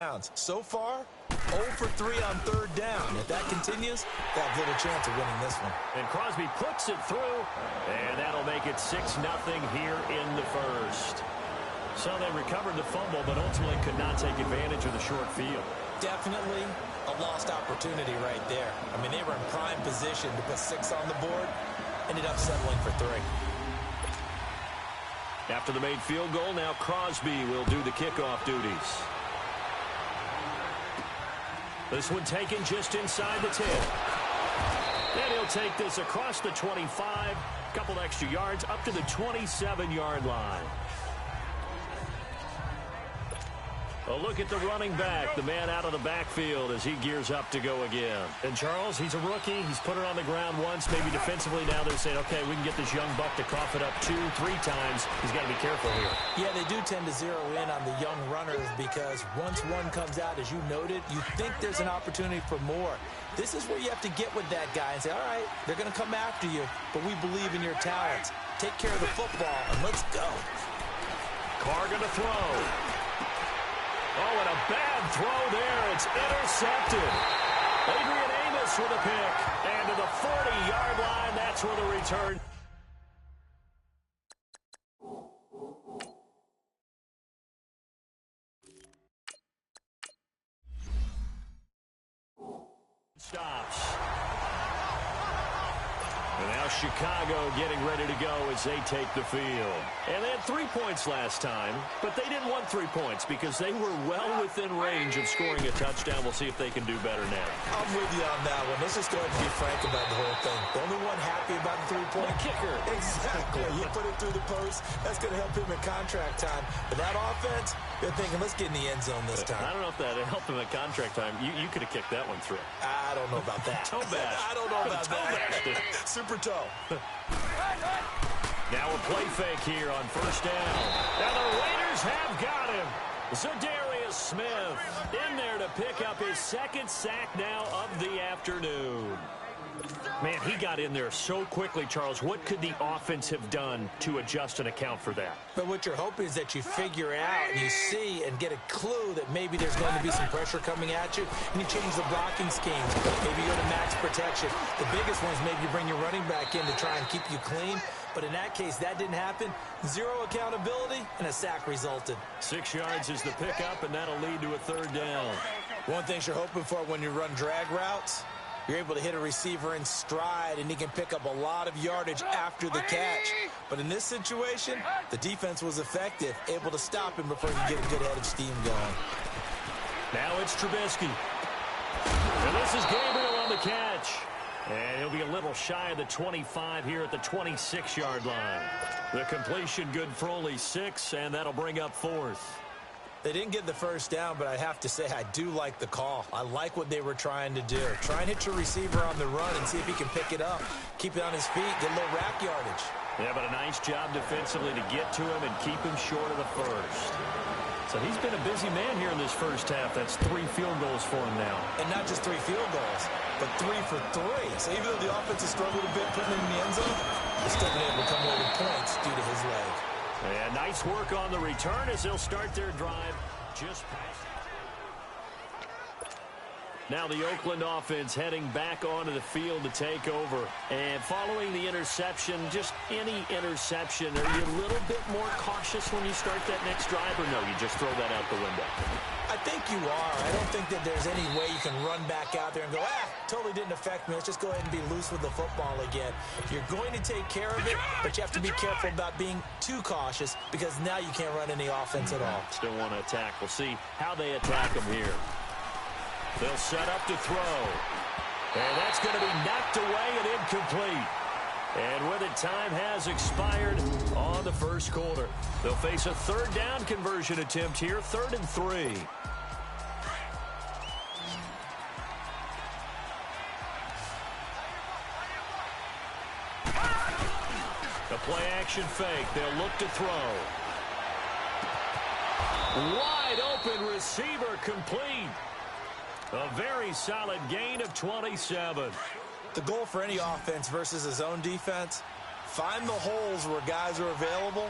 downs. So far, 0 for 3 on third down. If that continues, they have little chance of winning this one. And Crosby puts it through, and that'll make it 6-0 here in the first. So they recovered the fumble, but ultimately could not take advantage of the short field. Definitely a lost opportunity right there. I mean, they were in prime position to put 6 on the board. Ended up settling for 3. After the made field goal, now Crosby will do the kickoff duties. This one taken just inside the 10. And he'll take this across the 25, a couple extra yards up to the 27-yard line. A look at the running back, the man out of the backfield as he gears up to go again. And Charles, he's a rookie. He's put it on the ground once, maybe defensively. Now they're saying, okay, we can get this young buck to cough it up 2-3 times. He's got to be careful here. Yeah, they do tend to zero in on the young runners because once one comes out, as you noted, you think there's an opportunity for more. This is where you have to get with that guy and say, all right, they're going to come after you, but we believe in your talents. Take care of the football, and let's go. Carr going to throw. Oh, and a bad throw there. It's intercepted. Adrian Amos with a pick. And to the 40-yard line, that's where the return. Stops. And now Chicago getting ready to go as they take the field. And they had 3 points last time, but they didn't want 3 points because they were well within range of scoring a touchdown. We'll see if they can do better now. I'm with you on that one. Let's just go ahead and be frank about the whole thing. The only one happy about the 3-point kicker. Exactly. You put it through the post. That's going to help him in contract time. But that offense, they're thinking, let's get in the end zone this time. I don't know if that helped him at contract time. You could have kicked that one through. I don't know about that. Toe bash. I don't know about that. Super toe. Now a play fake here on first down. Now the Raiders have got him. Zadarius Smith in there to pick up his second sack now of the afternoon. Man, he got in there so quickly, Charles. What could the offense have done to adjust and account for that? But what you're hoping is that you figure out and you see and get a clue that maybe there's going to be some pressure coming at you, and you change the blocking scheme. Maybe you go to max protection. The biggest one is maybe you bring your running back in to try and keep you clean. But in that case, that didn't happen. 0 accountability, and a sack resulted. 6 yards is the pickup, and that'll lead to a third down. One thing you're hoping for when you run drag routes, you're able to hit a receiver in stride, and he can pick up a lot of yardage after the catch. But in this situation, the defense was effective, able to stop him before he could get a good head of steam going. Now it's Trubisky. And this is Gabriel on the catch. And he'll be a little shy of the 25 here at the 26-yard line. The completion good for only 6, and that'll bring up 4th. They didn't get the first down, but I have to say I do like the call. I like what they were trying to do. Try and hit your receiver on the run and see if he can pick it up. Keep it on his feet, get a little rack yardage. Yeah, but a nice job defensively to get to him and keep him short of the first. So he's been a busy man here in this first half. That's 3 field goals for him now. And not just 3 field goals, but 3 for 3. So even though the offense has struggled a bit putting him in the end zone, they're still been able to come away with points due to his leg. And nice work on the return as they'll start their drive just past. Now the Oakland offense heading back onto the field to take over. And following the interception, just any interception, are you a little bit more cautious when you start that next drive, or no, you just throw that out the window? I think you are. I don't think that there's any way you can run back out there and go, totally didn't affect me. Let's just go ahead and be loose with the football again. You're going to take care of it, but you have to be careful about being too cautious because now you can't run any offense at all. Still want to attack. We'll see how they attack him here. They'll set up to throw. And that's going to be knocked away and incomplete. And with it, time has expired on the first quarter. They'll face a third down conversion attempt here, 3rd and 3. A play action fake. They'll look to throw. Wide open receiver complete. A very solid gain of 27. The goal for any offense versus his own defense, find the holes where guys are available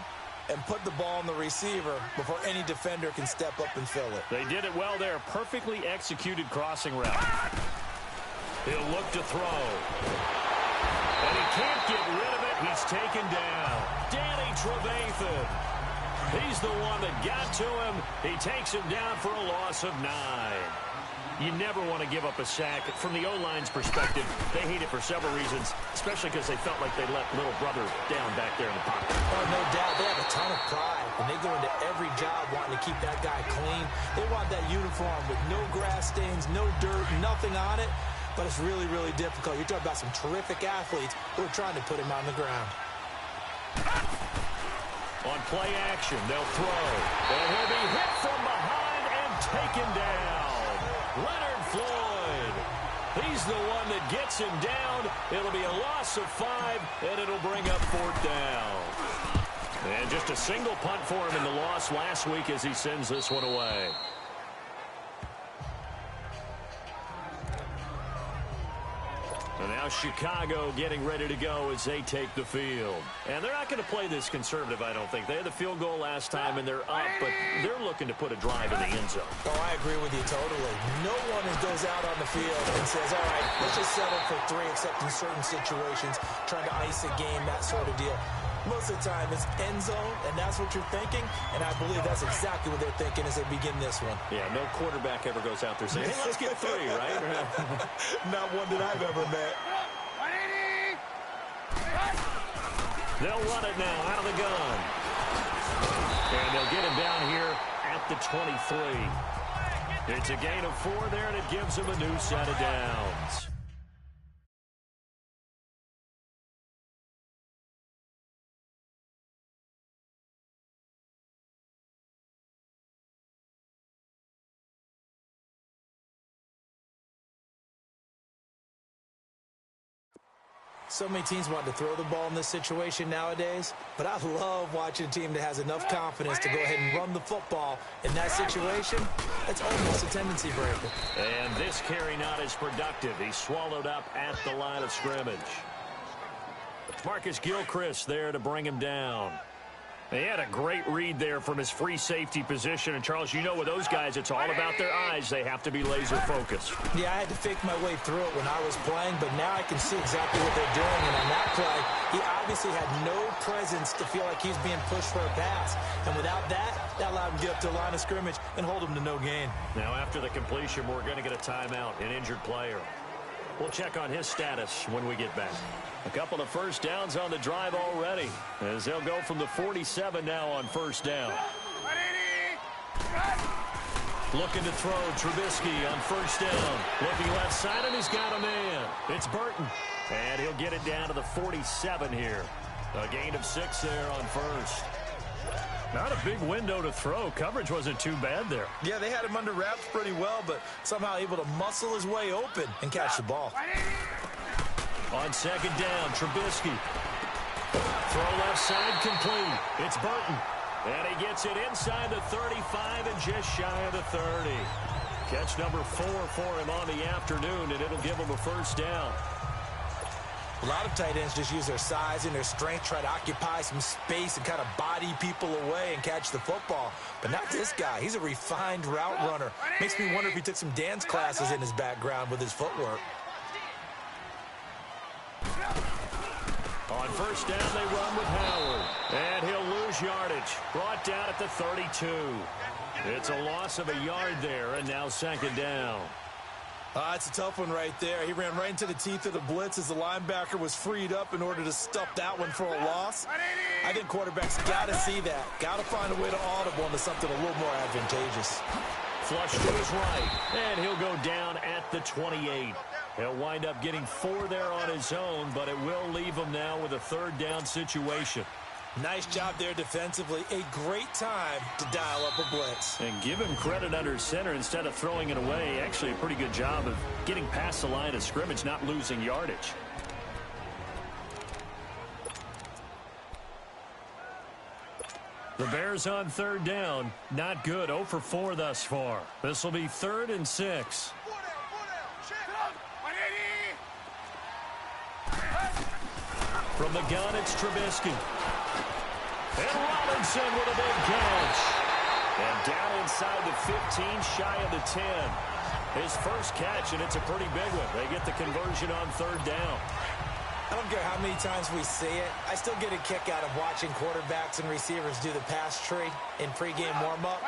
and put the ball on the receiver before any defender can step up and fill it. They did it well there. Perfectly executed crossing route. He'll look to throw. And he can't get rid of it. He's taken down. Danny Trevathan. He's the one that got to him. He takes him down for a loss of 9. You never want to give up a sack. From the O-line's perspective, they hate it for several reasons, especially because they felt like they let little brother down back there in the pocket. Oh, no doubt. They have a ton of pride. And they go into every job wanting to keep that guy clean. They want that uniform with no grass stains, no dirt, nothing on it. But it's really, really difficult. You're talking about some terrific athletes who are trying to put him on the ground. On play action, they'll throw. And he'll be hit from behind and taken down. Leonard Floyd. He's the one that gets him down. It'll be a loss of 5, and it'll bring up 4th down. And just a single punt for him in the loss last week as he sends this one away. And now Chicago getting ready to go as they take the field. And they're not going to play this conservative, I don't think. They had the field goal last time, and they're up, but they're looking to put a drive in the end zone. Oh, I agree with you totally. No one goes out on the field and says, all right, let's just settle for 3, except in certain situations, trying to ice a game, that sort of deal. Most of the time, it's end zone, and that's what you're thinking, and I believe that's exactly what they're thinking as they begin this one. Yeah, no quarterback ever goes out there saying, hey, let's get 3, right? Not one that I've ever met. They'll run it now out of the gun. And they'll get him down here at the 23. It's a gain of 4 there, and it gives him a new set of downs. So many teams want to throw the ball in this situation nowadays, but I love watching a team that has enough confidence to go ahead and run the football. In that situation, it's almost a tendency breaker. And this carry not as productive. He's swallowed up at the line of scrimmage. Marcus Gilchrist there to bring him down. He had a great read there from his free safety position. And, Charles, you know with those guys, it's all about their eyes. They have to be laser-focused. Yeah, I had to fake my way through it when I was playing, but now I can see exactly what they're doing. And on that play, he obviously had no presence to feel like he's being pushed for a pass. And without that, that allowed him to get up to the line of scrimmage and hold him to no gain. Now, after the completion, we're going to get a timeout, an injured player. We'll check on his status when we get back. A couple of first downs on the drive already, as they'll go from the 47 now on first down. Looking to throw Trubisky on first down. Looking left side, and he's got a man. It's Burton. And he'll get it down to the 47 here. A gain of 6 there on first. Not a big window to throw. Coverage wasn't too bad there. Yeah, they had him under wraps pretty well, but somehow able to muscle his way open and catch the ball. On second down, Trubisky. Throw left side complete. It's Burton. And he gets it inside the 35 and just shy of the 30. Catch number 4 for him on the afternoon, and it'll give him a first down. A lot of tight ends just use their size and their strength, try to occupy some space and kind of body people away and catch the football. But not this guy. He's a refined route runner. Makes me wonder if he took some dance classes in his background with his footwork. On first down, they run with Howard. And he'll lose yardage. Brought down at the 32. It's a loss of a yard there, and now second down. It's a tough one right there. He ran right into the teeth of the blitz as the linebacker was freed up in order to stuff that one for a loss. I think quarterbacks got to see that. Got to find a way to audible into something a little more advantageous. Flush to his right, and he'll go down at the 28. He'll wind up getting 4 there on his own, but it will leave him now with a third down situation. Nice job there defensively. A great time to dial up a blitz. And give him credit under center instead of throwing it away. Actually, a pretty good job of getting past the line of scrimmage, not losing yardage. The Bears on third down. Not good. 0 for 4 thus far. This will be 3rd and 6. From the gun, it's Trubisky. And Robinson with a big catch. And down inside the 15, shy of the 10. His first catch, and it's a pretty big one. They get the conversion on third down. I don't care how many times we see it. I still get a kick out of watching quarterbacks and receivers do the pass tree in pregame warm-up.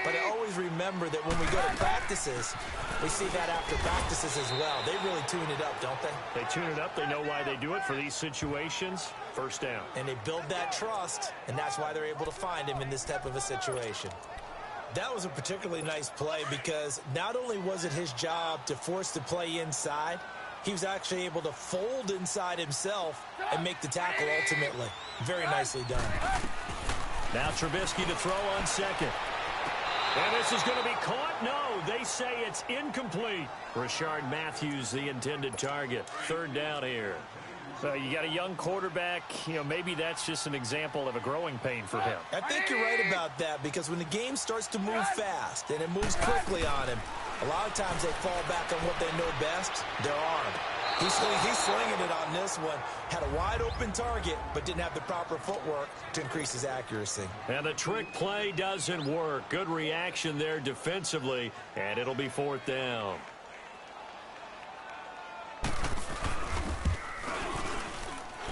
But I always remember that when we go to practices, we see that after practices as well. They really tune it up, don't they? They tune it up. They know why they do it for these situations. First down. And they build that trust, and that's why they're able to find him in this type of a situation. That was a particularly nice play because not only was it his job to force the play inside, he was actually able to fold inside himself and make the tackle ultimately. Very nicely done. Now Trubisky to throw on second. And this is going to be caught. No, they say it's incomplete. Rashard Matthews, the intended target. Third down here. You got a young quarterback. Maybe that's just an example of a growing pain for him. I think you're right about that because when the game starts to move fast and it moves quickly on him, a lot of times they fall back on what they know best, their arm. He's slinging it on this one. Had a wide open target, but didn't have the proper footwork to increase his accuracy. And the trick play doesn't work. Good reaction there defensively, and it'll be fourth down.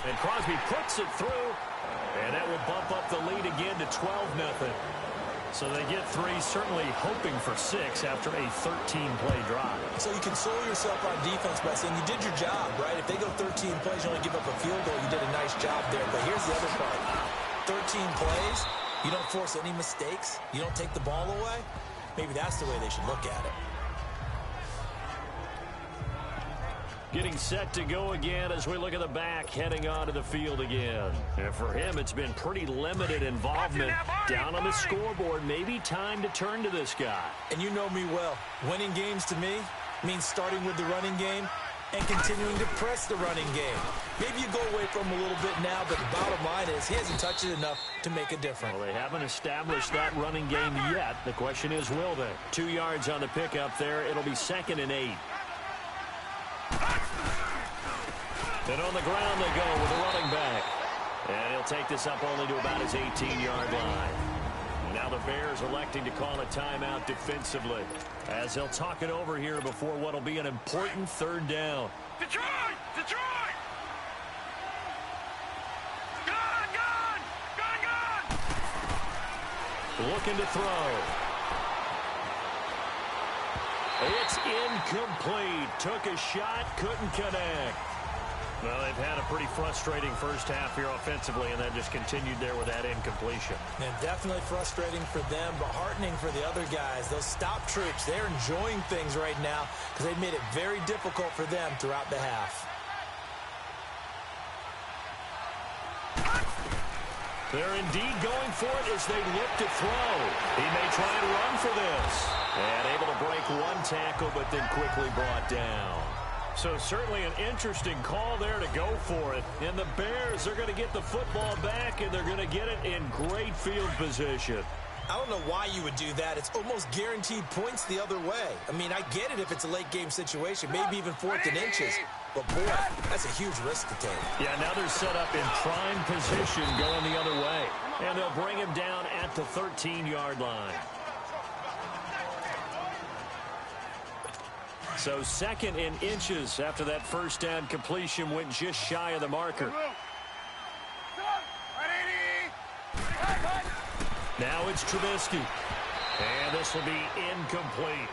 And Crosby puts it through, and that will bump up the lead again to 12-0. So they get three, certainly hoping for 6 after a 13-play drive. So you console yourself on defense by saying you did your job, right? If they go 13 plays, you only give up a field goal, you did a nice job there. But here's the other part. 13 plays, you don't force any mistakes, you don't take the ball away. Maybe that's the way they should look at it. Getting set to go again as we look at the back, heading onto the field again. And for him, it's been pretty limited involvement down on the scoreboard. Maybe time to turn to this guy. And you know me well. Winning games to me means starting with the running game and continuing to press the running game. Maybe you go away from him a little bit now, but the bottom line is he hasn't touched it enough to make a difference. Well, they haven't established that running game yet. The question is, will they? 2 yards on the pickup there. It'll be 2nd and 8. And on the ground they go with the running back. And he'll take this up only to about his 18-yard line. Now the Bears electing to call a timeout defensively as they'll talk it over here before what will be an important third down. Detroit! Detroit! Gone! Gone! Gone! Gone! Looking to throw. It's incomplete. Took a shot, couldn't connect. Well, they've had a pretty frustrating first half here offensively, and that just continued there with that incompletion. And definitely frustrating for them, but heartening for the other guys. Those stop troops, they're enjoying things right now because they've made it very difficult for them throughout the half. They're indeed going for it as they look to throw. He may try and run for this. And able to break one tackle, but then quickly brought down. So certainly an interesting call there to go for it. And the Bears are going to get the football back, and they're going to get it in great field position. I don't know why you would do that. It's almost guaranteed points the other way. I mean, I get it if it's a late game situation, maybe even 4th and inches. But, boy, that's a huge risk to take. Yeah, now they're set up in prime position going the other way. And they'll bring him down at the 13-yard line. So 2nd and inches after that first down completion went just shy of the marker. Now it's Trubisky. And this will be incomplete.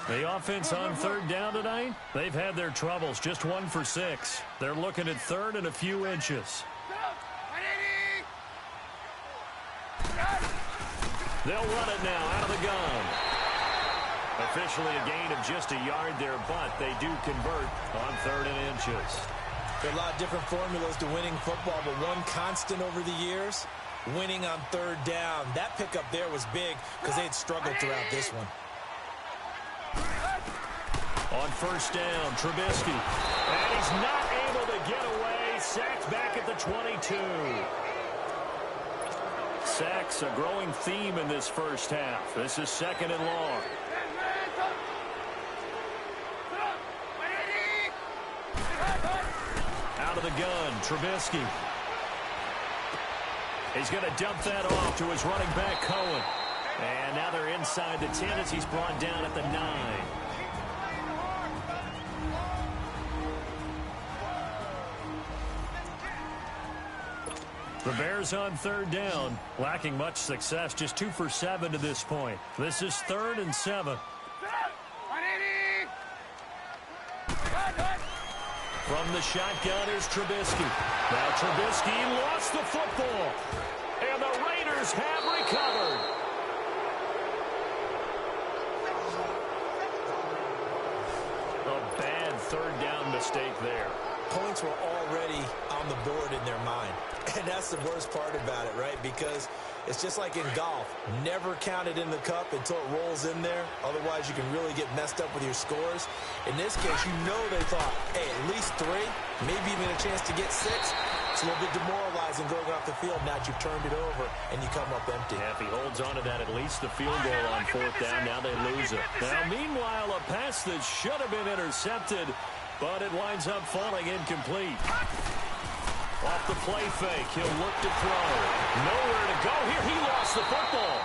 The offense on third down tonight, they've had their troubles. Just 1 for 6. They're looking at 3rd and a few inches. They'll run it now out of the gun. Officially a gain of just a yard there, but they do convert on 3rd and inches. There are a lot of different formulas to winning football, but one constant over the years, winning on 3rd down. That pickup there was big because they had struggled throughout this one. On first down, Trubisky. And he's not able to get away. Sacked back at the 22. Sacks a growing theme in this first half. This is 2nd and long. Out of the gun, Trubisky. He's going to dump that off to his running back, Cohen. And now they're inside the 10 as he's brought down at the 9. The Bears on third down, lacking much success, just 2 for 7 to this point. This is 3rd and 7. From the shotgun is Trubisky. Now Trubisky lost the football, and the Raiders have recovered. A bad third down mistake there. Points were already on the board in their mind. And that's the worst part about it, right? Because it's just like in golf. Never count it in the cup until it rolls in there. Otherwise, you can really get messed up with your scores. In this case, you know they thought, hey, at least 3, maybe even a chance to get 6. It's a little bit demoralizing going off the field now that you've turned it over and you come up empty. Yeah, if he holds on to that, at least the field goal on 4th down. Now they lose it. Now, meanwhile, a pass that should have been intercepted, but it winds up falling incomplete. Off the play fake, he'll look to throw. Nowhere to go here. He lost the football.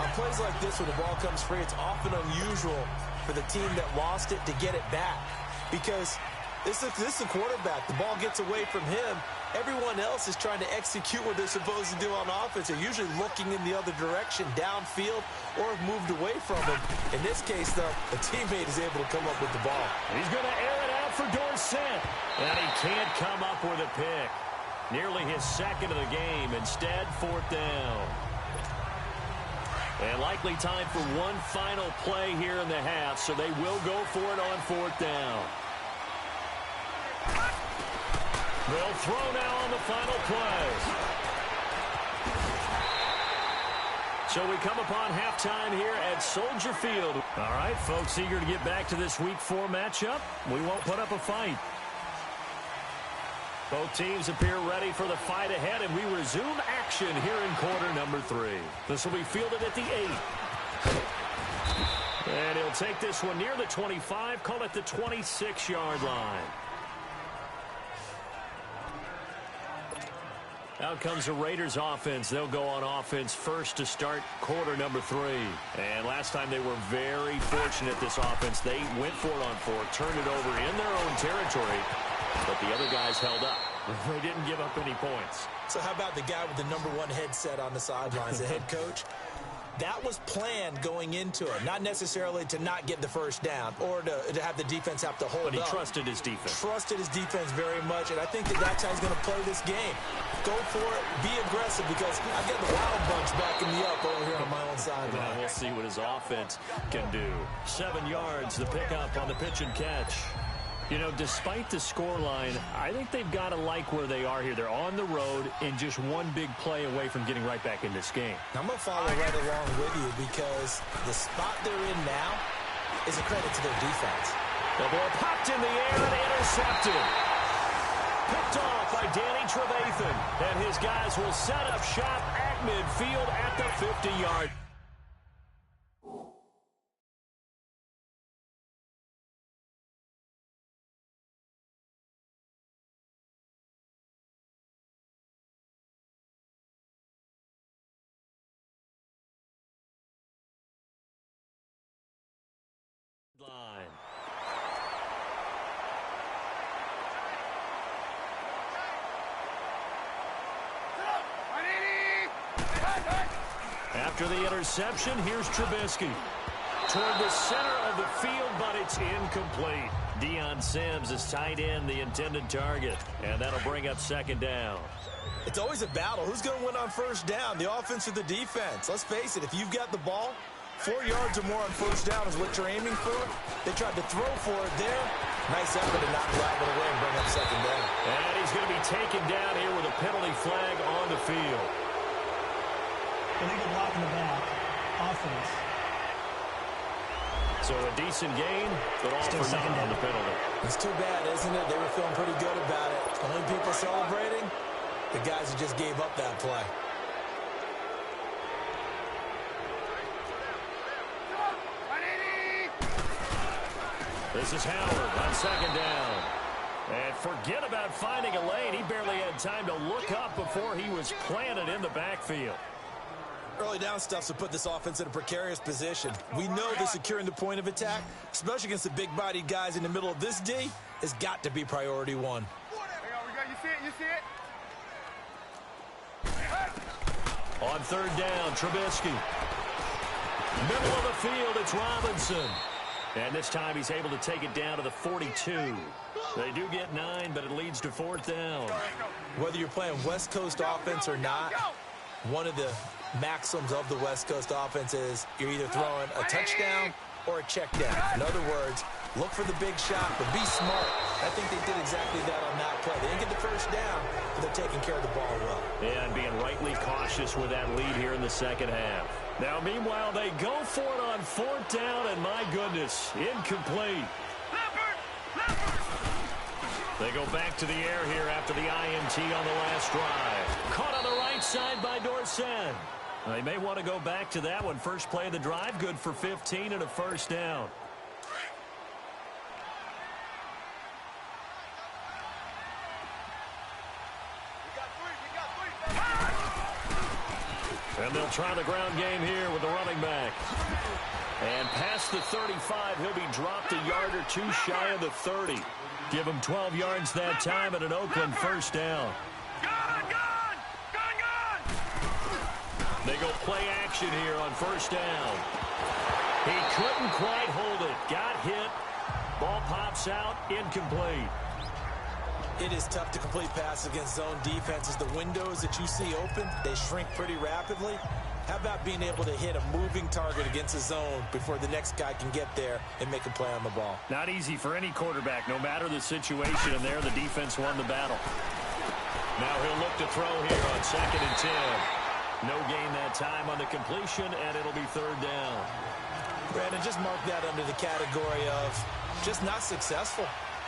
On plays like this, when the ball comes free, it's often unusual for the team that lost it to get it back. Because this is a quarterback. The ball gets away from him. Everyone else is trying to execute what they're supposed to do on offense. They're usually looking in the other direction, downfield, or have moved away from him. In this case, though, a teammate is able to come up with the ball. He's going to air it out for Dorsett. And he can't come up with a pick. Nearly his 2nd of the game. Instead, 4th down. And likely time for one final play here in the half, so they will go for it on 4th down. They'll throw now on the final play. So we come upon halftime here at Soldier Field. All right, folks, eager to get back to this Week 4 matchup. We won't put up a fight. Both teams appear ready for the fight ahead, and we resume action here in quarter number 3. This will be fielded at the 8. And he'll take this one near the 25, call it the 26-yard line. Out comes the Raiders offense. They'll go on offense first to start quarter number 3. And last time they were very fortunate, this offense. They went for it on 4, turned it over in their own territory, but the other guys held up. They didn't give up any points. So how about the guy with the #1 headset on the sidelines, the head coach? That was planned going into it, not necessarily to not get the first down or to have the defense have to hold up. But he trusted his defense. Trusted his defense very much, and I think that's how he's going to play this game. Go for it, be aggressive, because I've got the Wild Bunch backing me up over here on my own sideline. Now we'll see what his offense can do. 7 yards, the pickup on the pitch and catch. You know, despite the scoreline, I think they've got to like where they are here. They're on the road and just one big play away from getting right back in this game. I'm going to follow right along with you, because the spot they're in now is a credit to their defense. The ball popped in the air and intercepted. Picked off by Danny Trevathan. And his guys will set up shop at midfield at the 50-yard. Line. After the interception, here's Trubisky. Toward the center of the field, but it's incomplete. Deion Sims is tight end, the intended target, and that'll bring up 2nd down. It's always a battle. Who's going to win on 1st down, the offense or the defense? Let's face it, if you've got the ball, 4 yards or more on 1st down is what you're aiming for. They tried to throw for it there. Nice effort to not drive it away and bring up 2nd down. And he's going to be taken down here with a penalty flag on the field. Illegal block in the back. Offense. So a decent gain, but all Still for nothing on the penalty. It's too bad, isn't it? They were feeling pretty good about it. Only people celebrating, the guys who just gave up that play. This is Howard on 2nd down. And forget about finding a lane. He barely had time to look up before he was planted in the backfield. Early down stuff to put this offense in a precarious position. We know that securing the point of attack, especially against the big-bodied guys in the middle of this D, has got to be priority one. You see it? On third down, Trubisky. Middle of the field, it's Robinson. And this time he's able to take it down to the 42. They do get 9, but it leads to fourth down. Whether you're playing West Coast offense or not, one of the maxims of the West Coast offense is you're either throwing a touchdown or a check down. In other words, look for the big shot, but be smart. I think they did exactly that on that play. They didn't get the first down, but they're taking care of the ball well. And being rightly cautious with that lead here in the second half. Now, meanwhile, they go for it on fourth down, and my goodness, incomplete. They go back to the air here after the INT on the last drive. Caught on the right side by Dorsett. They may want to go back to that one. First play of the drive, good for 15 and a first down. And they'll try the ground game here with the running back. And past the 35, he'll be dropped a yard or two shy of the 30. Give him 12 yards that time and an Oakland first down. They go play action here on first down. He couldn't quite hold it. Got hit. Ball pops out. Incomplete. It is tough to complete passes against zone defenses. The windows that you see open, they shrink pretty rapidly. How about being able to hit a moving target against a zone before the next guy can get there and make a play on the ball? Not easy for any quarterback, no matter the situation. And there, the defense won the battle. Now he'll look to throw here on 2nd and 10. No gain that time on the completion, and it'll be third down. Brandon, just mark that under the category of just not successful.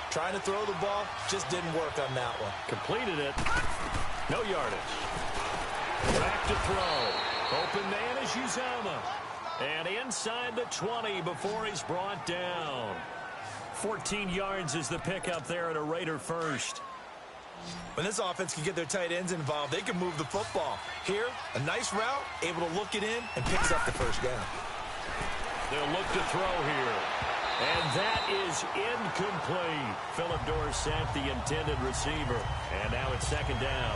Trying to throw the ball, just didn't work on that one. Completed it. No yardage. Back to throw. Open man is Uzama. And inside the 20 before he's brought down. 14 yards is the pickup there at a Raider first. When this offense can get their tight ends involved, they can move the football. Here, a nice route, able to look it in, and picks up the first down. They'll look to throw here. And that is incomplete. Philip Dorsett, the intended receiver. And now it's second down.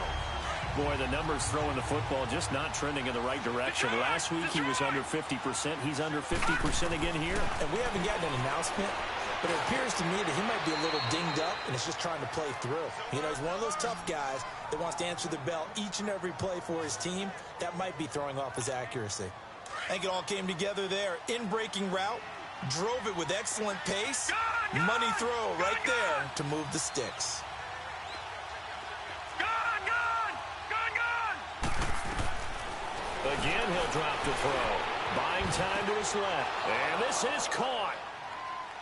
Boy, the numbers throwing the football just not trending in the right direction. Last week he was under 50%. He's under 50% again here. And we haven't gotten an announcement, but it appears to me that he might be a little dinged up and is just trying to play through. You know, he's one of those tough guys that wants to answer the bell each and every play for his team. That might be throwing off his accuracy. I think it all came together there. In-breaking route. Drove it with excellent pace. Money throw right there to move the sticks. Again, he'll drop to throw. Buying time to his left. And this is caught.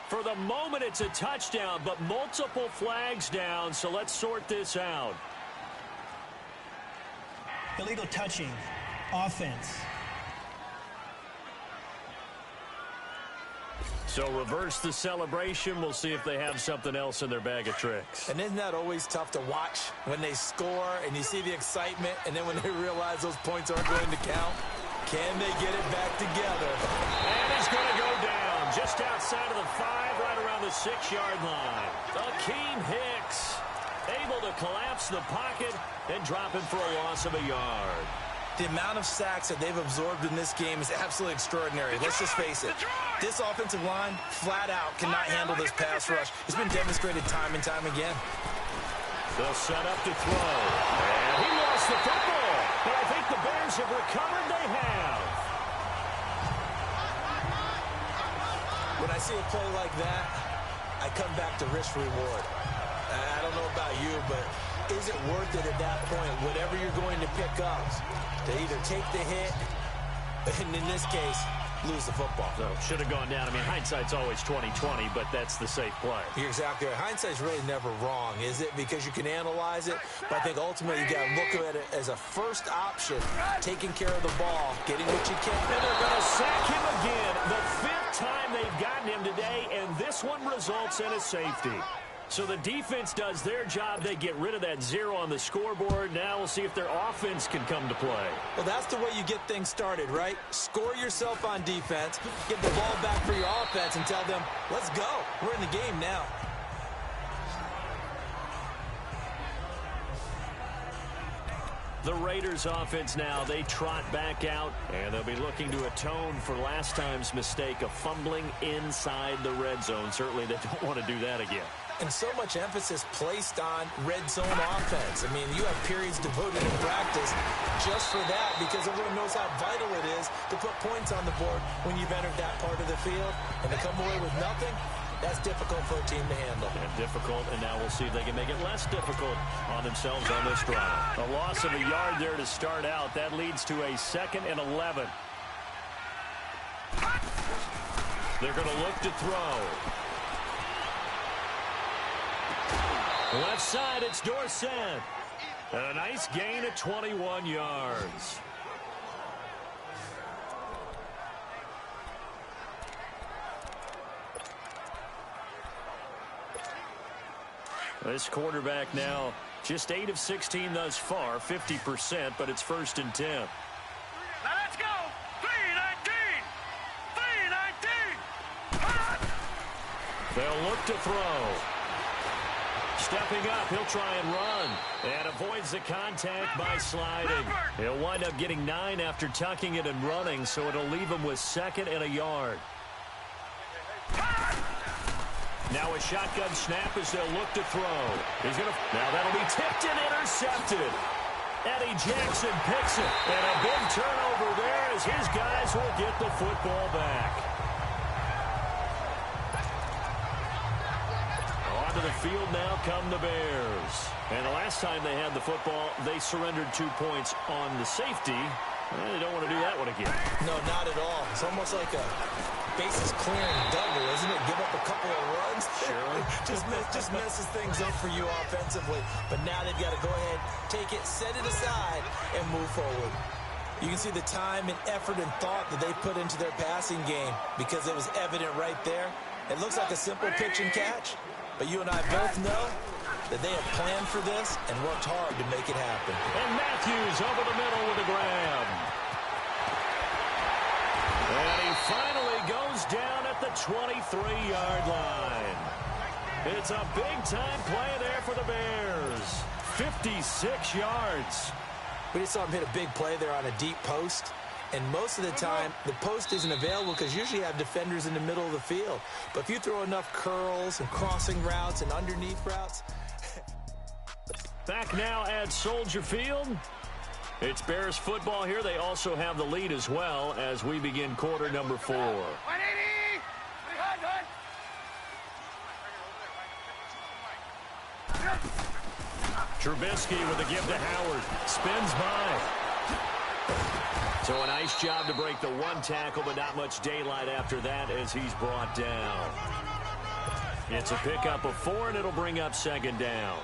For the moment, it's a touchdown, but multiple flags down, so let's sort this out. Illegal touching. Offense. So reverse the celebration. We'll see if they have something else in their bag of tricks. And isn't that always tough to watch when they score and you see the excitement, and then when they realize those points aren't going to count? Can they get it back together? And he's going to go down just outside of the 5, right around the 6-yard line. Akeem Hicks able to collapse the pocket and drop him for a loss of a yard. The amount of sacks that they've absorbed in this game is absolutely extraordinary. Let's just face it. This offensive line, flat out, cannot handle this pass rush. It's been demonstrated time and time again. They'll set up to throw. And he lost the football. But I think the Bears have recovered. They have. When I see a play like that, I come back to risk-reward. I don't know about you, but is it worth it at that point, whatever you're going to pick up, to either take the hit, and in this case, lose the football? So should have gone down. I mean, hindsight's always 20/20, but that's the safe play. You're exactly right. Hindsight's really never wrong, is it? Because you can analyze it, but I think ultimately you got to look at it as a first option, taking care of the ball, getting what you can. And they're going to sack him again. The 5th time they've gotten him today, and this one results in a safety. So the defense does their job. They get rid of that 0 on the scoreboard. Now we'll see if their offense can come to play. Well, that's the way you get things started, right? Score yourself on defense, get the ball back for your offense, and tell them, let's go. We're in the game now. The Raiders offense now, they trot back out, and they'll be looking to atone for last time's mistake of fumbling inside the red zone. Certainly they don't want to do that again. And so much emphasis placed on red zone offense. I mean, you have periods devoted in practice just for that because everyone knows how vital it is to put points on the board when you've entered that part of the field. And to come away with nothing, that's difficult for a team to handle. And difficult, and now we'll see if they can make it less difficult on themselves on this drive. A loss of a yard there to start out. That leads to a 2nd and 11. They're going to look to throw. Left side, it's Dorsett. And a nice gain of 21 yards. This quarterback now just 8 of 16 thus far, 50%, but it's 1st and 10. Now let's go. 3-19. 3-19. They'll look to throw. Stepping up, he'll try and run. And avoids the contact by sliding. He'll wind up getting 9 after tucking it and running, so it'll leave him with 2nd and a yard. Now a shotgun snap as they'll look to throw. Now that'll be tipped and intercepted. Eddie Jackson picks it. And a big turnover there as his guys will get the football back. Onto the field now come the Bears. And the last time they had the football, they surrendered 2 points on the safety. Well, they don't want to do that one again. No, not at all. It's almost like a bases clearing double, isn't it? Give up a couple of runs. Sure. just messes things up for you offensively. But now they've got to go ahead, take it, set it aside, and move forward. You can see the time and effort and thought that they put into their passing game because it was evident right there. It looks like a simple pitch and catch, but you and I both know that they have planned for this and worked hard to make it happen. And Matthews over the middle with a grab. And he finally goes down at the 23-yard line. It's a big-time play there for the Bears. 56 yards. We just saw him hit a big play there on a deep post. And most of the time, the post isn't available because usually you have defenders in the middle of the field. But if you throw enough curls and crossing routes and underneath routes. Back now at Soldier Field. It's Bears football here. They also have the lead as well as we begin quarter number 4. 180. Trubisky with a give to Howard. Spins by. So a nice job to break the 1 tackle, but not much daylight after that as he's brought down. It's a pickup of 4, and it'll bring up 2nd down.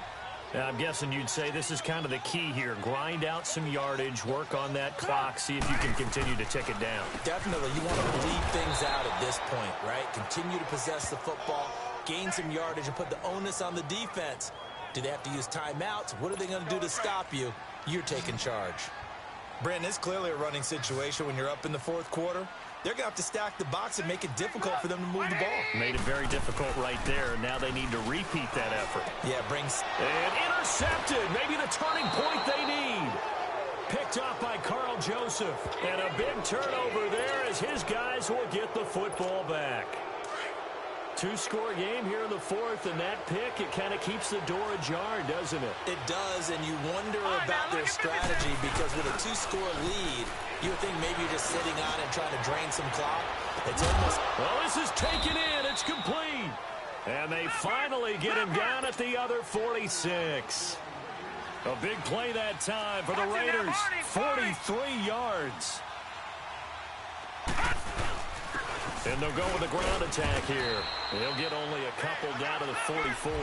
I'm guessing you'd say this is kind of the key here. Grind out some yardage, work on that clock, see if you can continue to tick it down. Definitely. You want to bleed things out at this point, right? Continue to possess the football, gain some yardage, and put the onus on the defense. Do they have to use timeouts? What are they going to do to stop you? You're taking charge. Brandon, it's clearly a running situation when you're up in the 4th quarter. They're going to have to stack the box and make it difficult for them to move the ball. Made it very difficult right there. Now they need to repeat that effort. Yeah, brings... And intercepted. Maybe the turning point they need. Picked off by Carl Joseph. And a big turnover there as his guys will get the football back. 2-score game here in the 4th, and that pick, it kind of keeps the door ajar, doesn't it? It does, and you wonder about their strategy because with a 2-score lead, you would think maybe you're just sitting on it trying to drain some clock. It's almost... Well, this is taken in. It's complete. And they finally get him down at the other 46. A big play that time for the Raiders. 43 yards. And they'll go with the ground attack here. They'll get only a couple down to the 44.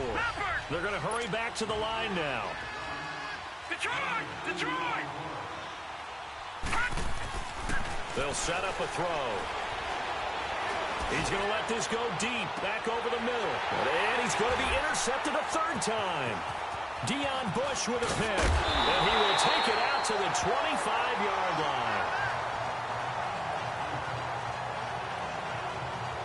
They're going to hurry back to the line now. Detroit! Detroit! They'll set up a throw. He's going to let this go deep, back over the middle. And he's going to be intercepted a third time. Deion Bush with a pick. And he will take it out to the 25-yard line.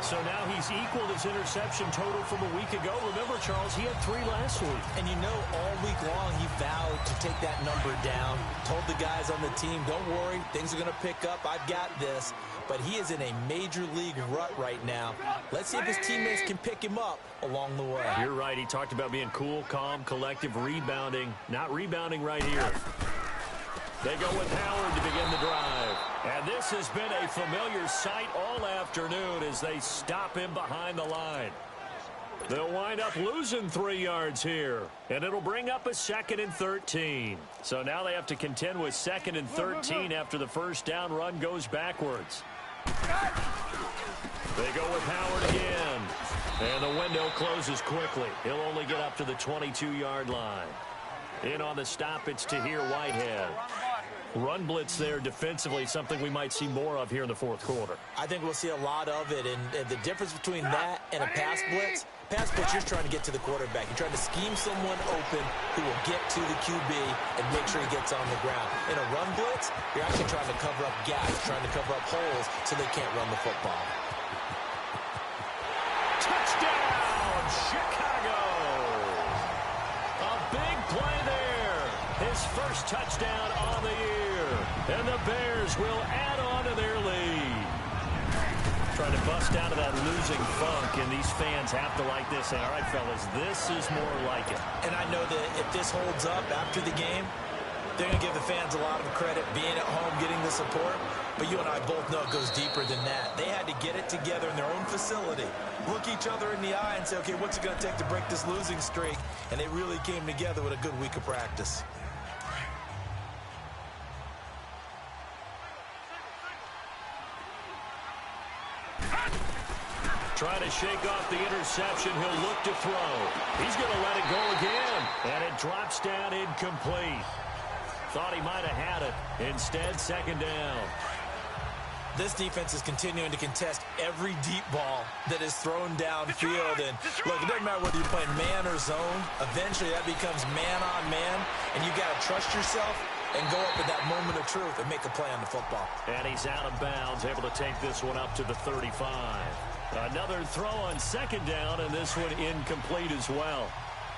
So now he's equaled his interception total from a week ago. Remember, Charles, he had 3 last week. And you know, all week long he vowed to take that number down. Told the guys on the team, don't worry, things are going to pick up. I've got this. But he is in a major league rut right now. Let's see if his teammates can pick him up along the way. You're right. He talked about being cool, calm, collective, rebounding. Not rebounding right here. They go with Howard to begin the drive. And this has been a familiar sight all afternoon as they stop him behind the line. They'll wind up losing 3 yards here. And it'll bring up a 2nd and 13. So now they have to contend with 2nd and 13 after the first down run goes backwards. They go with Howard again. And the window closes quickly. He'll only get up to the 22-yard line. In on the stop, it's Tahir Whitehead. Run blitz there defensively, something we might see more of here in the fourth quarter. I think we'll see a lot of it. And the difference between that and a pass blitz, you're trying to get to the quarterback. You're trying to scheme someone open who will get to the QB and make sure he gets on the ground. In a run blitz, you're actually trying to cover up gaps, trying to cover up holes so they can't run the football. Touchdown, Chicago! A big play there. His first touchdown on the year. And the Bears will add on to their lead. Trying to bust out of that losing funk, and these fans have to like this. Say, all right, fellas, this is more like it. And I know that if this holds up after the game, they're going to give the fans a lot of credit being at home, getting the support. But you and I both know it goes deeper than that. They had to get it together in their own facility, look each other in the eye and say, okay, what's it going to take to break this losing streak? And they really came together with a good week of practice. Trying to shake off the interception. He'll look to throw. He's going to let it go again. And it drops down incomplete. Thought he might have had it. Instead, 2nd down. This defense is continuing to contest every deep ball that is thrown downfield. And look, it doesn't matter whether you're playing man or zone. Eventually, that becomes man on man. And you got to trust yourself and go up at that moment of truth and make a play on the football. And he's out of bounds, able to take this one up to the 35. Another throw on 2nd down, and this one incomplete as well.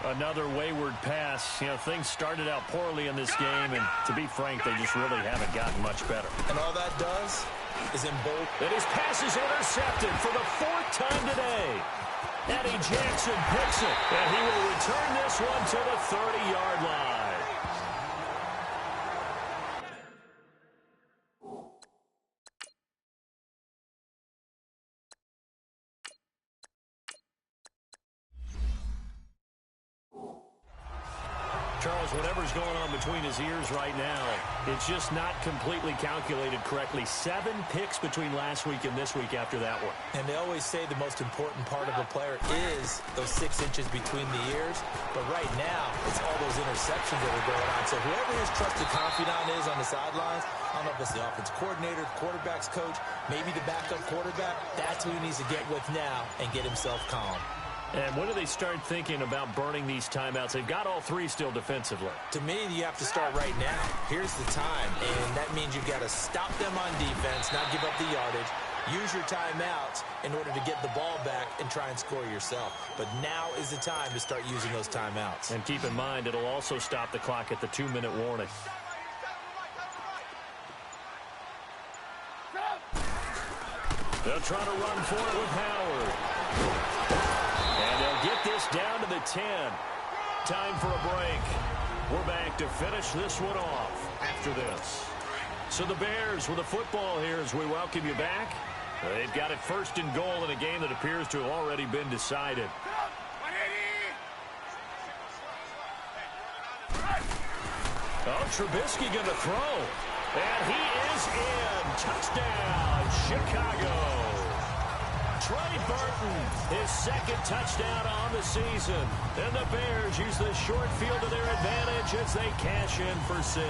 Another wayward pass. You know, things started out poorly in this game, and to be frank, they just really haven't gotten much better. And all that does is embolden. And his pass is intercepted for the 4th time today. Eddie Jackson picks it, and he will return this one to the 30-yard line. Charles, whatever's going on between his ears right now, it's just not completely calculated correctly. 7 picks between last week and this week after that one. And they always say the most important part of a player is those 6 inches between the ears. But right now, it's all those interceptions that are going on. So whoever his trusted confidant is on the sidelines, I don't know if it's the offense coordinator, the quarterback's coach, maybe the backup quarterback, that's who he needs to get with now and get himself calm. And when do they start thinking about burning these timeouts? They've got all 3 still defensively. To me, you have to start right now. Here's the time, and that means you've got to stop them on defense, not give up the yardage, use your timeouts in order to get the ball back and try and score yourself. But now is the time to start using those timeouts. And keep in mind, it'll also stop the clock at the 2-minute warning. They'll try to run for it with Howard. And they'll get this down to the 10. Time for a break. We're back to finish this one off after this. So the Bears with the football here as we welcome you back. They've got it 1st and goal in a game that appears to have already been decided. Oh, Trubisky going to throw. And he is in. Touchdown, Chicago. Trey Burton, his 2nd touchdown on the season. And the Bears use the short field to their advantage as they cash in for 6.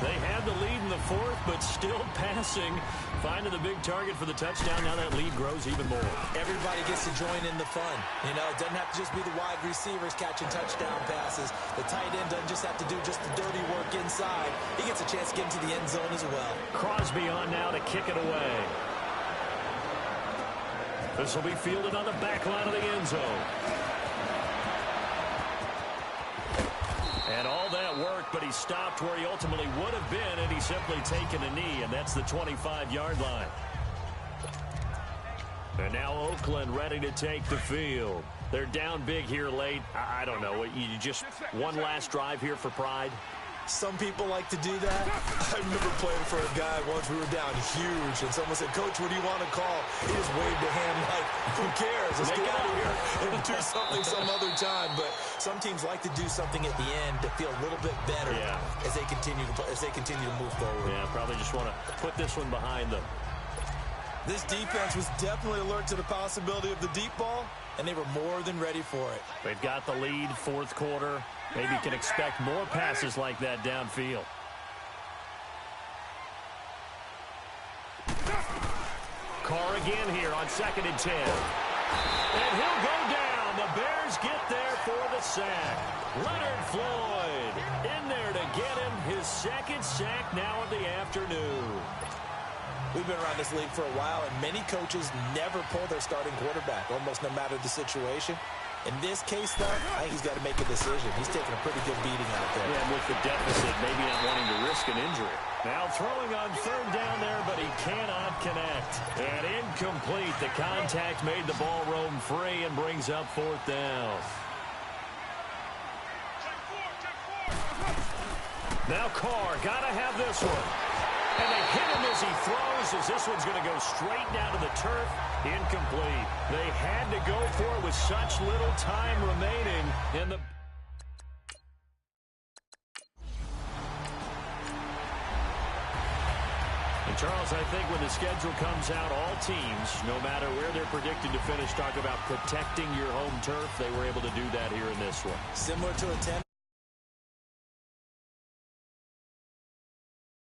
They had the lead in the fourth, but still passing. Finding the big target for the touchdown. Now that lead grows even more. Everybody gets to join in the fun. You know, it doesn't have to just be the wide receivers catching touchdown passes. The tight end doesn't just have to do just the dirty work inside. He gets a chance to get into the end zone as well. Crosby on now to kick it away. This will be fielded on the back line of the end zone. And all that worked, but he stopped where he ultimately would have been, and he's simply taken a knee, and that's the 25-yard line. And now Oakland ready to take the field. They're down big here late. I don't know. You just one last drive here for pride? Some people like to do that. I remember playing for a guy once. We were down huge, and someone said, "Coach, what do you want to call?" He just waved a hand like, "Who cares? Let's get out of here and do something some other time." But some teams like to do something at the end to feel a little bit better as they continue to move forward. Yeah, probably just want to put this one behind them. This defense was definitely alert to the possibility of the deep ball, and they were more than ready for it. They've got the lead, fourth quarter. Maybe can expect more passes like that downfield. Carr again here on 2nd and 10. And he'll go down. The Bears get there for the sack. Leonard Floyd in there to get him his second sack now of the afternoon. We've been around this league for a while, and many coaches never pull their starting quarterback, almost no matter the situation. In this case, though, I think he's got to make a decision. He's taking a pretty good beating out there. Yeah, and with the deficit, maybe not wanting to risk an injury. Now throwing on 3rd down there, but he cannot connect. And incomplete. The contact made the ball roam free and brings up 4th down. Now Carr, got to have this one. And they hit him as he throws, as this one's going to go straight down to the turf. Incomplete. They had to go for it with such little time remaining in the... And Charles, I think when the schedule comes out, all teams, no matter where they're predicted to finish, talk about protecting your home turf. They were able to do that here in this one. Similar to a 10.